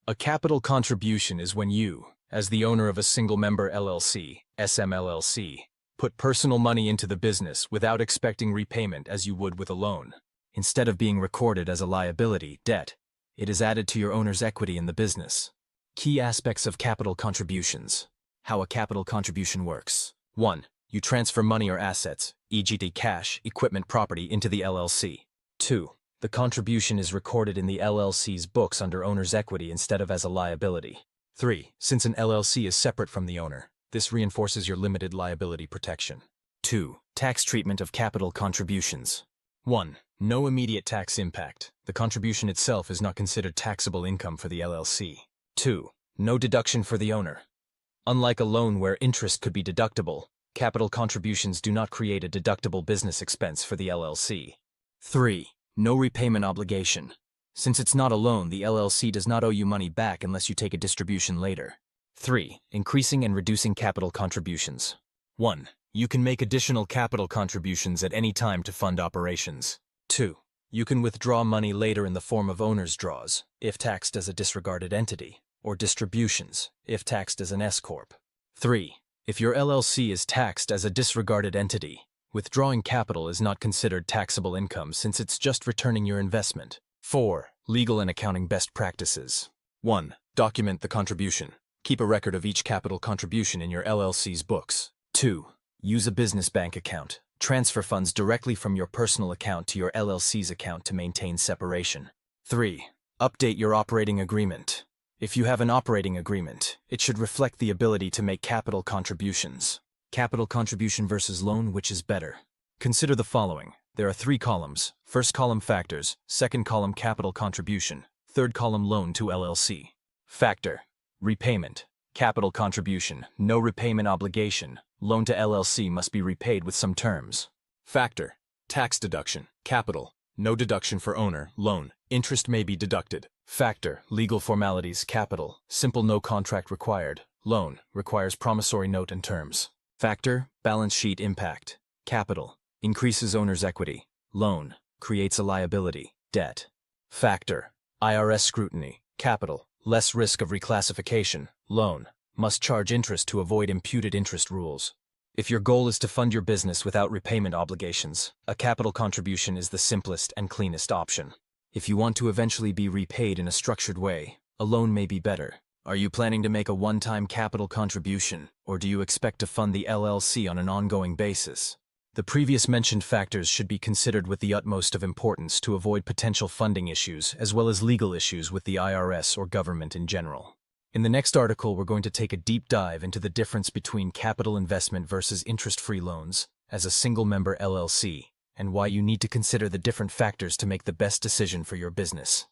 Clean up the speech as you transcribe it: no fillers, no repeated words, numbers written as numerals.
A capital contribution is when you, as the owner of a single-member LLC, SMLLC, put personal money into the business without expecting repayment as you would with a loan. Instead of being recorded as a liability, debt, it is added to your owner's equity in the business. Key aspects of capital contributions. How a capital contribution works. 1. You transfer money or assets, e.g. cash, equipment, property, into the LLC. 2. The contribution is recorded in the LLC's books under owner's equity instead of as a liability. 3. Since an LLC is separate from the owner, this reinforces your limited liability protection. 2. Tax treatment of capital contributions. 1. No immediate tax impact. The contribution itself is not considered taxable income for the LLC. 2. No deduction for the owner. Unlike a loan where interest could be deductible, capital contributions do not create a deductible business expense for the LLC. 3. No repayment obligation. Since it's not a loan, the LLC does not owe you money back unless you take a distribution later. 3. Increasing and reducing capital contributions. 1. You can make additional capital contributions at any time to fund operations. 2. You can withdraw money later in the form of owner's draws, if taxed as a disregarded entity, or distributions, if taxed as an S-corp. 3. If your LLC is taxed as a disregarded entity, withdrawing capital is not considered taxable income since it's just returning your investment. 4. Legal and accounting best practices. 1. Document the contribution. Keep a record of each capital contribution in your LLC's books. 2. Use a business bank account. Transfer funds directly from your personal account to your LLC's account to maintain separation. 3. Update your operating agreement. If you have an operating agreement, it should reflect the ability to make capital contributions. Capital contribution versus loan, which is better? Consider the following. There are 3 columns. First column factors, second column capital contribution, third column loan to LLC. Factor. Repayment. Capital contribution, no repayment obligation. Loan to LLC must be repaid with some terms. Factor. Tax deduction. Capital. No deduction for owner. Loan. Interest may be deducted. Factor. Legal formalities. Capital. Simple, no contract required. Loan. Requires promissory note and terms. Factor. Balance sheet impact. Capital. Increases owner's equity. Loan. Creates a liability. Debt. Factor. IRS scrutiny. Capital. Less risk of reclassification. Loan. Must charge interest to avoid imputed interest rules. If your goal is to fund your business without repayment obligations, a capital contribution is the simplest and cleanest option. If you want to eventually be repaid in a structured way, a loan may be better. Are you planning to make a one-time capital contribution, or do you expect to fund the LLC on an ongoing basis? The previous mentioned factors should be considered with the utmost of importance to avoid potential funding issues as well as legal issues with the IRS or government in general. In the next article, we're going to take a deep dive into the difference between capital investment versus interest-free loans as a single-member LLC, and why you need to consider the different factors to make the best decision for your business.